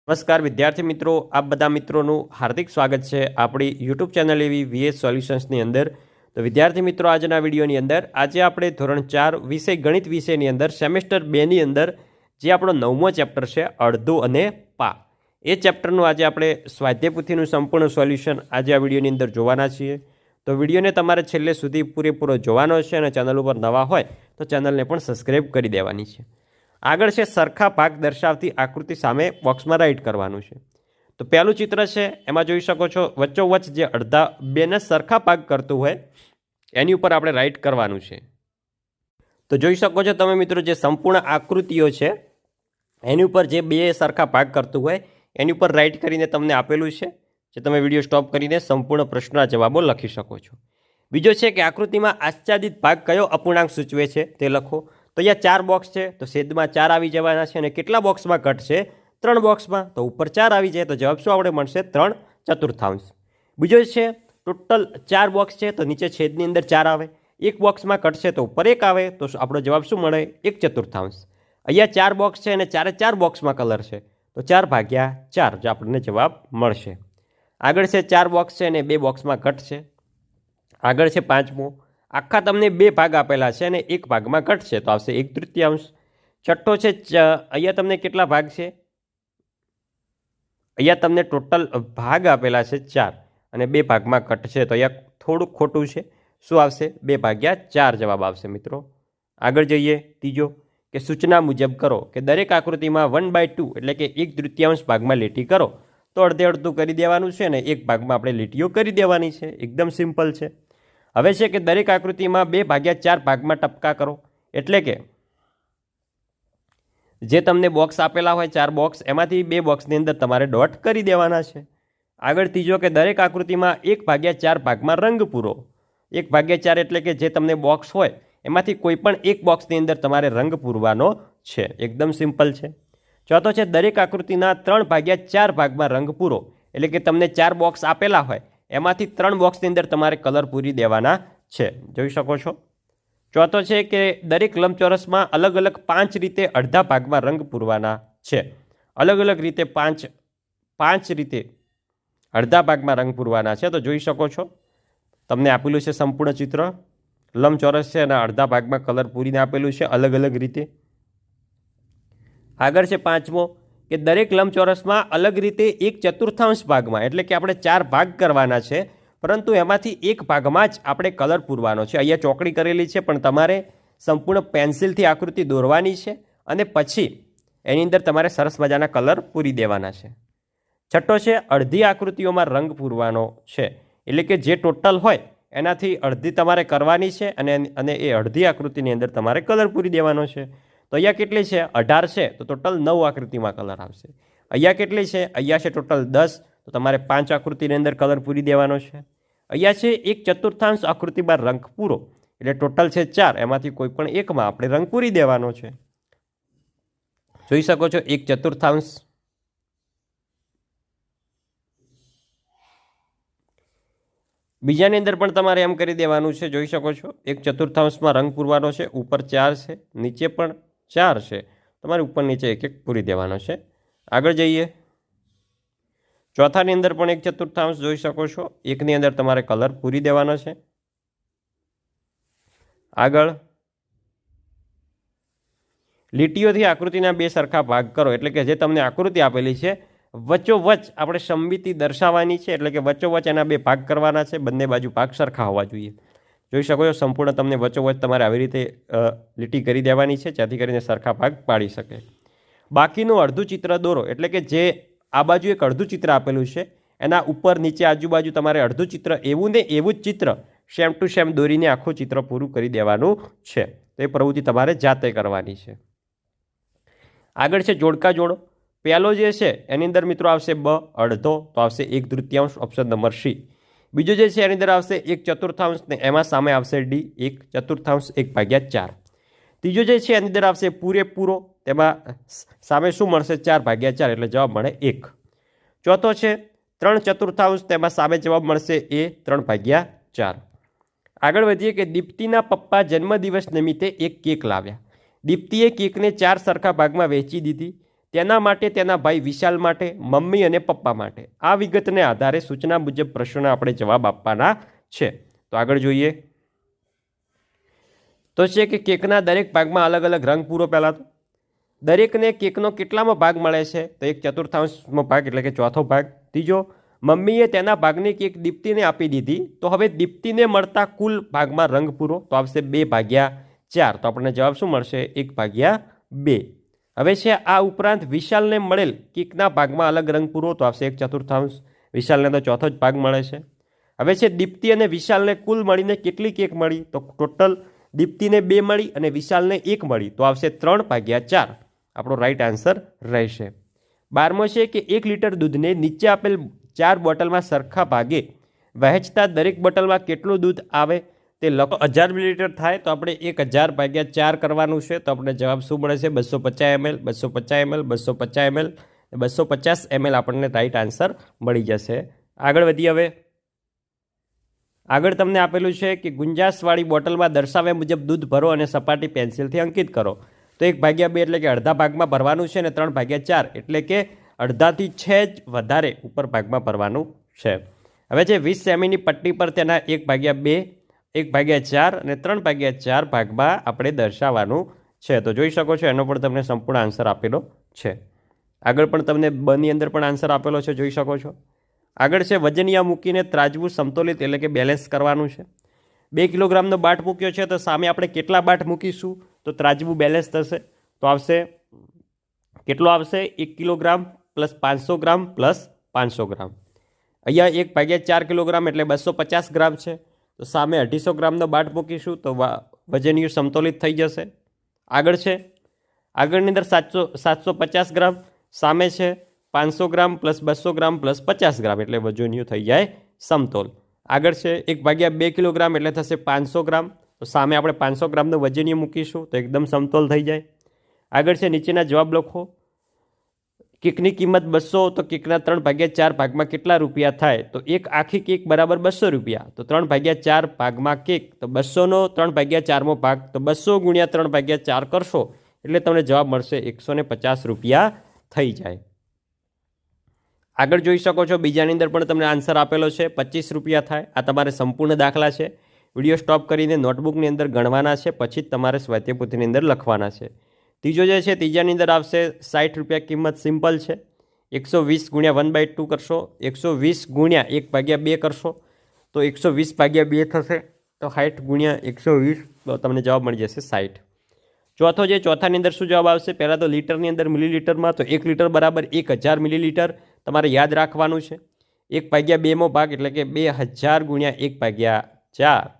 નમસ્કાર વિદ્યાર્થી મિત્રો, આપ બધા મિત્રોનું હાર્દિક સ્વાગત છે આપણી યુટ્યુબ ચેનલ એવી વીએસ સોલ્યુશન્સની અંદર. તો વિદ્યાર્થી મિત્રો, આજના વિડીયોની અંદર આજે આપણે ધોરણ 4 વિષય ગણિત વિષયની અંદર સેમેસ્ટર 2ની અંદર જે આપણો 9મો ચેપ્ટર છે અડધું અને પા, એ ચેપ્ટરનું આજે આપણે સ્વાધ્યાયપોથીનું સંપૂર્ણ સોલ્યુશન આજે આ વિડીયોની અંદર જોવાના છીએ. તો વિડીયોને તમારે છેલ્લે સુધી પૂરેપૂરો જોવાનો છે અને ચેનલ ઉપર નવા હોય તો ચેનલને પણ સબસ્ક્રાઈબ કરી દેવાની છે. આગળ છે સરખા ભાગ દર્શાવતી આકૃતિ સામે બોક્સમાં રાઈટ કરવાનું છે. તો પહેલું ચિત્ર છે, એમાં જોઈ શકો છો વચ્ચોવચ્ચ જે અડધા બેને સરખા ભાગ કરતું હોય એની ઉપર આપણે રાઈટ કરવાનું છે. તો જોઈ શકો છો તમે મિત્રો, જે સંપૂર્ણ આકૃતિઓ છે એની ઉપર જે બે સરખા ભાગ કરતું હોય એની ઉપર રાઈટ કરીને તમને આપેલું છે, જે તમે વિડીયો સ્ટોપ કરીને સંપૂર્ણ પ્રશ્નના જવાબો લખી શકો છો. બીજો છે કે આકૃતિમાં આચ્છાદિત ભાગ કયો અપૂર્ણાંક સૂચવે છે તે લખો. તો અહીંયા 4 બોક્સ છે, તો છેદમાં 4 આવી જવાના છે અને કેટલા બોક્સમાં ઘટ છે? 3 બોક્સમાં. તો ઉપર 4 આવી જાય તો જવાબ શું આપણે મળશે? 3/4. બીજો છે ટોટલ 4 બોક્સ છે, તો નીચે છેદની અંદર 4 આવે, એક બોક્સમાં ઘટશે તો ઉપર 1 આવે, તો આપણો જવાબ શું મળે? 1/4. અહીંયા 4 બોક્સ છે અને 4 બોક્સમાં કલર છે, તો 4/4 જે આપણને જવાબ મળશે. આગળ છે 4 બોક્સ છે અને 2 બોક્સમાં ઘટશે. આગળ છે 5મો, આખા તમને 2 ભાગ આપેલા છે અને 1 ભાગમાં ઘટશે તો આવશે 1/3. છઠ્ઠો છે અહીંયા તમને કેટલા ભાગ છે? અહીંયા તમને ટોટલ ભાગ આપેલા છે 4 અને 2 ભાગમાં ઘટશે, તો અહીંયા થોડુંક ખોટું છે. શું આવશે? 2/4 જવાબ આવશે મિત્રો. આગળ જઈએ ત્રીજો, કે સૂચના મુજબ કરો કે દરેક આકૃતિમાં 1/2 એટલે કે 1/3 ભાગમાં લીટી કરો. તો અડધે અડધું કરી દેવાનું છે અને 1 ભાગમાં આપણે લીટીઓ કરી દેવાની છે. એકદમ સિમ્પલ છે. હવે છે કે દરેક આકૃતિમાં 2/4 ભાગમાં ટપકા કરો, એટલે કે જે તમને બોક્સ આપેલા હોય 4 બોક્સ, એમાંથી 2 બોક્સની અંદર તમારે ડોટ કરી દેવાના છે. આગળ ત્રીજો, કે દરેક આકૃતિમાં 1/4 ભાગમાં રંગ પૂરો. 1/4 એટલે કે જે તમને બોક્સ હોય એમાંથી કોઈ પણ એક બોક્સની અંદર તમારે રંગ પૂરવાનો છે. એકદમ સિમ્પલ છે. ચોથો છે દરેક આકૃતિના 3/4 ભાગમાં રંગ પૂરો, એટલે કે તમને 4 બોક્સ આપેલા હોય એમાંથી 3 બોક્સની અંદર તમારે કલર પૂરી દેવાના છે. જોઈ શકો છો. ચોથો છે કે દરેક લંબચોરસમાં અલગ અલગ 5 રીતે અડધા ભાગમાં રંગ પૂરવાના છે. અલગ અલગ રીતે 5 રીતે અડધા ભાગમાં રંગ પૂરવાના છે. તો જોઈ શકો છો, તમને આપેલું છે સંપૂર્ણ ચિત્ર. લંબચોરસ છે અને અડધા ભાગમાં કલર પૂરીને આપેલું છે અલગ અલગ રીતે. આગળ છે 5મો, કે દરેક લંબચોરસમાં અલગ રીતે 1/4 ભાગમાં, એટલે કે આપણે 4 ભાગ કરવાના છે, પરંતુ એમાંથી 1 ભાગમાં જ આપણે કલર પૂરવાનો છે. અહીંયા ચોકડી કરેલી છે, પણ તમારે સંપૂર્ણ પેન્સિલથી આકૃતિ દોરવાની છે અને પછી એની અંદર તમારે સરસ મજાના કલર પૂરી દેવાના છે. છઠ્ઠો છે અડધી આકૃતિઓમાં રંગ પૂરવાનો છે, એટલે કે જે ટોટલ હોય એનાથી અડધી તમારે કરવાની છે અને એ અડધી આકૃતિની અંદર તમારે કલર પૂરી દેવાનો છે. તો અહીંયા કેટલી છે? 18 છે, તો ટોટલ 9 આકૃતિમાં કલર આવશે. અહીંયા કેટલી છે? અહીંયા છે ટોટલ 10, તો તમારે 5 આકૃતિની અંદર કલર પૂરી દેવાનો છે. અહીંયા છે 1/4 આકૃતિમાં રંગ પૂરો, એટલે ટોટલ છે 4, એમાંથી કોઈ પણ એકમાં આપણે રંગ પૂરી દેવાનો છે. જોઈ શકો છો 1/4. બીજાની અંદર પણ તમારે એમ કરી દેવાનું છે. જોઈ શકો છો 1/4 રંગ પૂરવાનો છે. ઉપર 4 છે, નીચે પણ 4 છે, તમારે ઉપર નીચે 1 પૂરી દેવાનો છે. આગળ જઈએ. ચોથાની અંદર પણ 1/4 જોઈ શકો છો, એકની અંદર તમારે કલર પૂરી દેવાનો છે. આગળ લીટીઓથી આકૃતિના 2 સરખા ભાગ કરો, એટલે કે જે તમને આકૃતિ આપેલી છે વચ્ચોવચ્ચ આપણે સમમિતિ દર્શાવવાની છે, એટલે કે વચ્ચોવચ્ચ એના 2 ભાગ કરવાના છે. બંને બાજુ ભાગ સરખા હોવા જોઈએ. જોઈ શકો છો સંપૂર્ણ તમને વચ્ચોવચ્ચ તમારે આવી રીતે લીટી કરી દેવાની છે, જેથી કરીને સરખા ભાગ પાડી શકે. બાકીનું અડધું ચિત્ર દોરો, એટલે કે જે આ બાજુ એક અડધું ચિત્ર આપેલું છે એના ઉપર નીચે આજુબાજુ તમારે અડધું ચિત્ર એવું ને એવું જ ચિત્ર સેમ ટુ સેમ દોરીને આખું ચિત્ર પૂરું કરી દેવાનું છે. તો એ પ્રવૃત્તિ તમારે જાતે કરવાની છે. આગળ છે જોડકા જોડો. પહેલો જે છે એની અંદર મિત્રો આવશે બ અડધો, તો આવશે 1/3, ઓપ્શન નંબર સી. બીજો જે છે એની અંદર આવશે 1/4 ને એમાં સામે આવશે ડી 1/4 1/4. ત્રીજો જે છે એની અંદર આવશે પૂરેપૂરો, તેમાં સામે શું મળશે? 4/4, એટલે જવાબ મળે 1. ચોથો છે 3/4, તેમાં સામે જવાબ મળશે એ 3/4. આગળ વધીએ કે દીપ્તિના પપ્પા જન્મદિવસ નિમિત્તે એક કેક લાવ્યા. દીપ્તિએ કેકને 4 સરખા ભાગમાં વહેંચી દીધી. તેના માટે, તેના ભાઈ વિશાલ માટે, મમ્મી અને પપ્પા માટે. આ વિગતને આધારે સૂચના મુજબ પ્રશ્નોના આપણે જવાબ આપવાના છે. તો આગળ જોઈએ તો છે કે કેકના દરેક ભાગમાં અલગ અલગ રંગ પૂરો. પહેલાં તો દરેકને કેકનો કેટલામો ભાગ મળે છે? તો 1/4 ભાગ એટલે કે ચોથો ભાગ. ત્રીજો, મમ્મીએ તેના ભાગની કેક દીપ્તિને આપી દીધી, તો હવે દીપ્તિને મળતા કુલ ભાગમાં રંગ પૂરો. તો આવશે 2/4. તો આપણને જવાબ શું મળશે? 1/2. હવે છે આ ઉપરાંત વિશાલને મળેલ કેકના ભાગમાં અલગ રંગ પૂરો. તો આવશે 1/4. વિશાલને તો ચોથો જ ભાગ મળે છે. હવે છે દીપ્તિ અને વિશાલને કુલ મળીને કેટલી કેક મળી? તો ટોટલ દીપ્તિને 2 મળી અને વિશાલને 1 મળી. તો આવશે 3/4. આપણો રાઈટ આન્સર રહેશે. 12મો છે કે 1 લીટર દૂધને નીચે આપેલ 4 બોટલમાં સરખા ભાગે વહેંચતા દરેક બોટલમાં કેટલું દૂધ આવે તે લખો. 1000 મિલીલીટર થાય તો આપણે 1000/4 કરવાનું છે. તો આપણે જવાબ શું મળે છે? 250 ml, 250 ml, 250 ml, 250 ml આપણને રાઈટ આન્સર મળી જશે. આગળ વધીએ. હવે આગળ તમને આપેલું છે કે ગુંજાશવાળી બોટલમાં દર્શાવ્યા મુજબ દૂધ ભરો અને સપાટી પેન્સિલથી અંકિત કરો. તો 1/2 એટલે કે અડધા ભાગમાં ભરવાનું છે અને 3/4 એટલે કે અડધાથી છે જ વધારે ઉપર ભાગમાં ભરવાનું છે. હવે છે 20 સેમીની પટ્ટી પર તેના 1/2, 1/4 અને 3/4 ભાગમાં આપણે દર્શાવવાનું છે. તો જોઈ શકો છો એનો પણ તમને સંપૂર્ણ આન્સર આપેલો છે. આગળ પણ તમને બની અંદર પણ આન્સર આપેલો છે, જોઈ શકો છો. આગળ છે વજનિયા મૂકીને ત્રાજવું સમતોલિત એટલે કે બેલેન્સ કરવાનું છે. 2 કિલોગ્રામનો બાટ મૂક્યો છે તો સામે આપણે કેટલા બાટ મૂકીશું તો ત્રાજવું બેલેન્સ થશે? તો આવશે કેટલો આવશે? 1 કિલોગ્રામ પ્લસ 500 ગ્રામ પ્લસ 500 ગ્રામ. અહીંયા 1/4 કિલોગ્રામ એટલે 250 ગ્રામ છે. તો સામે 250 ગ્રામનો બાટ મૂકીશું તો વજનિયું સમતોલિત થઈ જશે. આગળ છે આગળની અંદર 750 ગ્રામ, સામે છે 500 ગ્રામ પ્લસ 200 ગ્રામ પ્લસ 50 ગ્રામ એટલે વજનિયું થઈ જાય સમતોલ. આગળ છે 1/2 કિલોગ્રામ એટલે થશે 500 ગ્રામ. તો સામે આપણે 500 ગ્રામનું વજનિયું મૂકીશું તો એકદમ સમતોલ થઈ જાય. આગળ છે નીચેના જવાબ લખો. કેકની કિંમત 200 તો કેકના 3/4 ભાગમાં કેટલા રૂપિયા થાય? તો એક આખી કેક બરાબર 200 રૂપિયા. તો 3/4 ભાગમાં કેક, તો 200નો 3/4મો ભાગ, તો 200 ગુણ્યા 3/4 કરશો એટલે તમને જવાબ મળશે 150 રૂપિયા થઈ જાય. આગળ જોઈ શકો છો બીજાની અંદર પણ તમને આન્સર આપેલો છે, 25 રૂપિયા થાય. આ તમારે સંપૂર્ણ દાખલા છે. વિડીયો સ્ટોપ કરીને નોટબુકની અંદર ગણવાના છે, પછી જ તમારે સ્વાધ્યાયપોથીની અંદર લખવાના છે. ત્રીજો જે છે ત્રીજાની અંદર આવશે 60 રૂપિયા કિંમત. સિમ્પલ છે. 120 ગુણ્યા 1/2 કરશો, 120 ગુણ્યા 1/2 કરશો તો 120/2 થશે. તો 60 ગુણ્યા 120 તો તમને જવાબ મળી જશે 60. ચોથો જે ચોથાની અંદર શું જવાબ આવશે? પહેલાં તો લીટરની અંદર મિલીલીટરમાં, તો 1 લીટર બરાબર 1000 મિલીલીટર તમારે યાદ રાખવાનું છે. 1/2મો ભાગ એટલે કે 2000 ગુણ્યા 1/4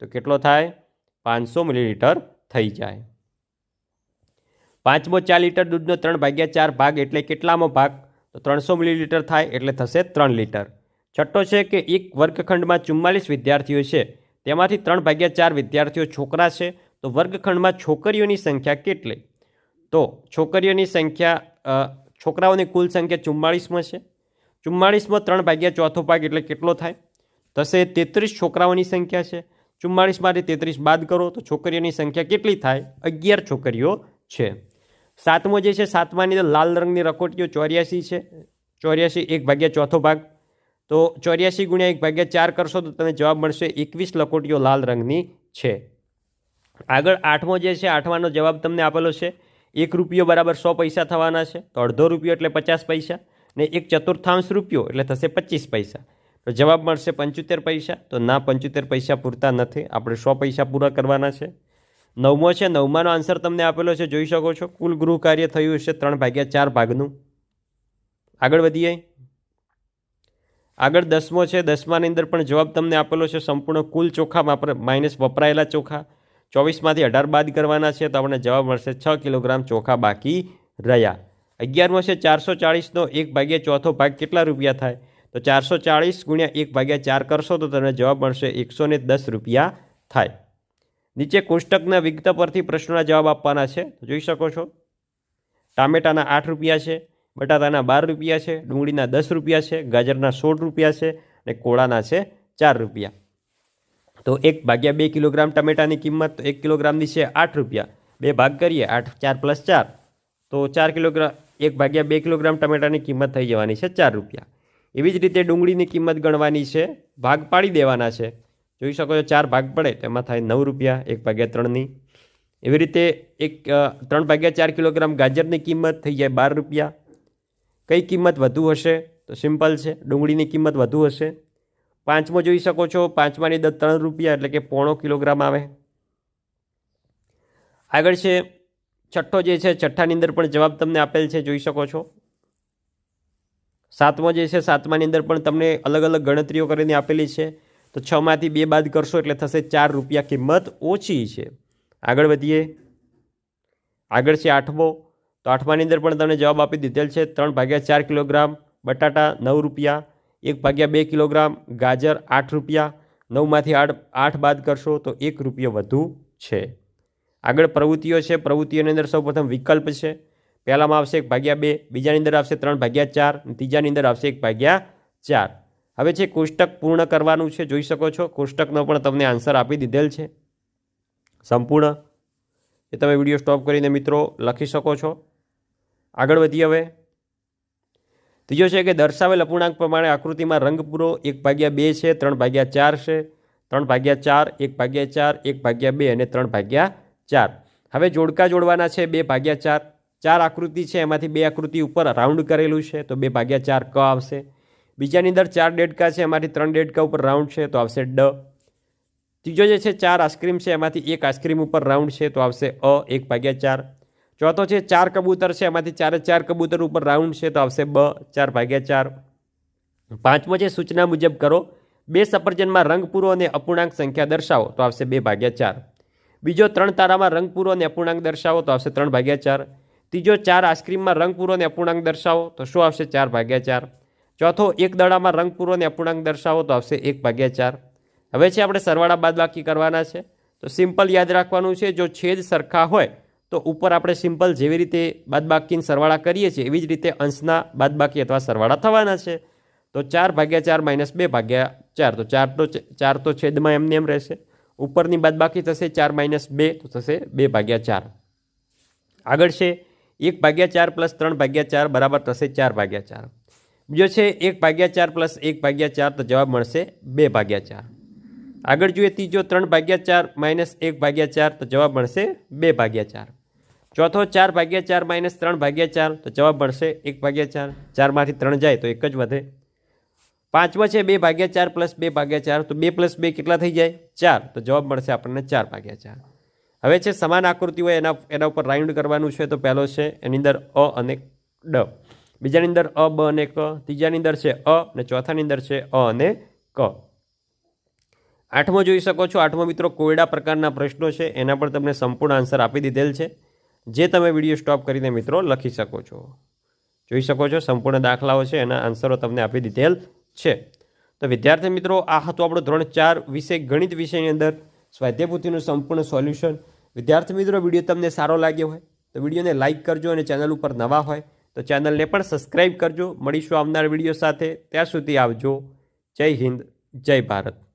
તો કેટલો થાય? 500 મિલીલીટર થઈ જાય. 5મો 4 લીટર દૂધનો 3/4 ભાગ એટલે કેટલામો ભાગ? તો 300 મિલીલીટર થાય એટલે થશે 3 લીટર. છઠ્ઠો છે કે એક વર્ગખંડમાં 44 વિદ્યાર્થીઓ છે, તેમાંથી 3/4 વિદ્યાર્થીઓ છોકરા છે, તો વર્ગખંડમાં છોકરીઓની સંખ્યા કેટલી? તો છોકરીઓની સંખ્યા, છોકરાઓની કુલ સંખ્યા 44માં છે. 44માં 3/4 ભાગ એટલે કેટલો થાય? થશે 33 છોકરાઓની સંખ્યા છે. 44માંથી 33 બાદ કરો તો છોકરીઓની સંખ્યા કેટલી થાય? 11 છોકરીઓ છે. 7મો જે છે 7માની અંદર લાલ રંગની રકોટીઓ 84 છે. 84 1/4 ભાગ, તો 84 ગુણ્યા 1/4 કરશો તો તમને જવાબ મળશે 21 લકોટીઓ લાલ રંગની છે. આગળ 8મો જે છે 8માનો જવાબ તમને આપેલો છે. 1 રૂપિયો બરાબર 100 પૈસા થવાના છે. તો અડધો રૂપિયો એટલે 50 પૈસા ને 1/4 રૂપિયો એટલે થશે 25 પૈસા. તો જવાબ મળશે 75 પૈસા. તો ના, 75 પૈસા પૂરતા નથી, આપણે 100 પૈસા પૂરા કરવાના છે. 9મો છે 9માનો આન્સર તમને આપેલો છે, જોઈ શકો છો. કુલ ગૃહ કાર્ય થયું છે 3/4 ભાગનું. આગળ વધીએ. આગળ 10મો છે 10માની અંદર પણ જવાબ તમને આપેલો છે સંપૂર્ણ કુલ ચોખામાં માઇનસ વપરાયેલા ચોખા. 24માંથી 18 બાદ કરવાના છે તો આપણને જવાબ મળશે 6 કિલોગ્રામ ચોખા બાકી રહ્યા. 11મો છે 440નો 1/4 ભાગ કેટલા રૂપિયા થાય? તો 440 ગુણ્યા 1/4 કરશો તો તમને જવાબ મળશે 110 રૂપિયા થાય. નીચે કોષ્ટકના વિગત પરથી પ્રશ્નોના જવાબ આપવાના છે, જોઈ શકો છો. ટામેટાના 8 રૂપિયા છે, બટાટાના 12 રૂપિયા છે, ડુંગળીના 10 રૂપિયા છે, ગાજરના 16 રૂપિયા છે અને કોળાના છે 4 રૂપિયા. તો 1/2 કિલોગ્રામ ટમેટાની કિંમત, તો 1 કિલોગ્રામની છે 8 રૂપિયા. 2 ભાગ કરીએ, 8 4 + 4 તો 4 કિલોગ્રામ 1/2 કિલોગ્રામ ટમેટાની કિંમત થઈ જવાની છે 4 રૂપિયા। એવી જ રીતે ડુંગળીની કિંમત ગણવાની છે, ભાગ પાડી દેવાના છે। જોઈ શકો છો 4 ભાગ પડે તો એમાં થાય 9 રૂપિયા 1/3ની। એવી રીતે 3/4 કિલોગ્રામ ગાજરની કિંમત થઈ જાય 12 રૂપિયા। કઈ કિંમત વધુ હશે? તો સિમ્પલ છે, ડુંગળીની કિંમત વધુ હશે। પાંચમો જોઈ શકો છો, પાંચમાની અંદર 3 રૂપિયા એટલે કે 0.5 કિલોગ્રામ આવે। આગળ છે છઠ્ઠો જે છે, છઠ્ઠાની અંદર પણ જવાબ તમને આપેલ છે, જોઈ શકો છો। સાતમો જે છે, સાતમાની અંદર પણ તમને અલગ અલગ ગણતરીઓ કરીને આપેલી છે, તો 6માંથી 2 બાદ કરશો એટલે થશે 4 રૂપિયા કિંમત ઓછી છે। આગળ વધીએ, આગળ છે આઠમો, તો આઠમાની અંદર પણ તમને જવાબ આપી દીધેલ છે, 3/4 કિલોગ્રામ બટાટા 9 રૂપિયા, 1/2 કિલોગ્રામ ગાજર 8 રૂપિયા, 9માંથી 8 બાદ કરશો તો 1 રૂપિયો વધુ છે। આગળ પ્રવૃત્તિઓ છે, પ્રવૃત્તિઓની અંદર સૌપ્રથમ વિકલ્પ છે, પહેલામાં આવશે 1/2, બીજાની અંદર આવશે 3/4, ત્રીજાની અંદર આવશે 1/4। હવે છે કોષ્ટક પૂર્ણ કરવાનું છે, જોઈ શકો છો કોષ્ટકનો પણ તમને આન્સર આપી દીધેલ છે સંપૂર્ણ, એ તમે વિડીયો સ્ટોપ કરીને મિત્રો લખી શકો છો। આગળ વધીએ, હવે ત્રીજો છે કે દર્શાવેલ અપૂર્ણાંક પ્રમાણે આકૃતિમાં રંગ પૂરો 1/2 છે, 3/4 છે, 3/4, 1/4, 1/2 અને 3/4। હવે જોડકા જોડવાના છે 2/4, 4 આકૃતિ છે એમાંથી 2 આકૃતિ ઉપર રાઉન્ડ કરેલું છે તો 2/4 ક આવશે। બીજાની અંદર 4 દેડકા છે એમાંથી 3 દેડકા ઉપર રાઉન્ડ છે તો આવશે ડ। ત્રીજો જે છે 4 આઈસ્ક્રીમ છે એમાંથી 1 આઈસ્ક્રીમ ઉપર રાઉન્ડ છે તો આવશે અ 1/4। ચોથો છે 4 કબૂતર છે એમાંથી 4 કબૂતર ઉપર રાઉન્ડ છે તો આવશે બ 4/4। પાંચમો છે સૂચના મુજબ કરો, 2 સફરજનમાં રંગ પૂરો અને અપૂર્ણાંક સંખ્યા દર્શાવો તો આવશે 2/4। બીજો 3 તારામાં રંગ પૂરો અને અપૂર્ણાંક દર્શાવો તો આવશે 3/4। ત્રીજો 4 આઈસ્ક્રીમમાં રંગ પૂરો અને અપૂર્ણાંક દર્શાવો તો શું આવશે 4/4। ચોથો 1 દડામાં રંગ પૂરો અને અપૂર્ણાંક દર્શાવો તો આવશે 1/4। હવે છે આપણે સરવાળા બાદબાકી કરવાના છે, તો સિમ્પલ યાદ રાખવાનું છે, જો છેદ સરખા હોય તો ઉપર આપણે સિમ્પલ જેવી રીતે બાદબાકીને સરવાળા કરીએ છીએ એવી જ રીતે અંશના બાદબાકી અથવા સરવાળા થવાના છે। તો 4/4 - 2/4, તો 4 તો છેદમાં એમને એમ રહેશે, ઉપરની બાદબાકી થશે 4 - 2 તો થશે 2/4। આગળ છે 1/4 + 3/4 બરાબર થશે 4/4। બીજો છે 1/4 + 1/4 તો જવાબ મળશે 2/4। આગળ જોઈએ ત્રીજો 3/4 - 1/4 તો જવાબ મળશે 2/4। ચોથો 4/4 - 3/4 તો જવાબ મળશે 1/4, 4માંથી 3 જાય તો 1 જ વધે। પાંચમો છે 2/4 + 2/4 તો 2 + 2 કેટલા થઈ જાય 4, તો જવાબ મળશે આપણને 4/4। હવે છે સમાન આકૃતિ હોય એના ઉપર રાઉન્ડ કરવાનું છે, તો પહેલો છે એની અંદર અ અને ડ, બીજાની અંદર અ બ અને ક, ત્રીજાની અંદર છે અ અને ચોથાની અંદર છે અ અને ક। આઠમો જોઈ શકો છો, આઠમો મિત્રો કોયડા પ્રકારના પ્રશ્નો છે, એના પર તમને સંપૂર્ણ આન્સર આપી દીધેલ છે, જે તમે વિડીયો સ્ટોપ કરીને મિત્રો લખી શકો છો। જોઈ શકો છો સંપૂર્ણ દાખલાઓ છે એના આન્સરો તમને આપી દીધેલ છે। તો વિદ્યાર્થી મિત્રો આ હતું આપણો ધોરણ 4 વિષય ગણિત વિષયની અંદર સ્વાધ્યાય પોથીનું સંપૂર્ણ સોલ્યુશન। વિદ્યાર્થી મિત્રો વિડીયો તમને સારો લાગ્યો હોય તો વિડીયોને લાઇક કરજો, અને ચેનલ ઉપર નવા હોય તો ચેનલને પણ સબસ્ક્રાઈબ કરજો। મળીશું આવનાર વિડીયો સાથે, ત્યાં સુધી આવજો। જય હિન્દ, જય ભારત।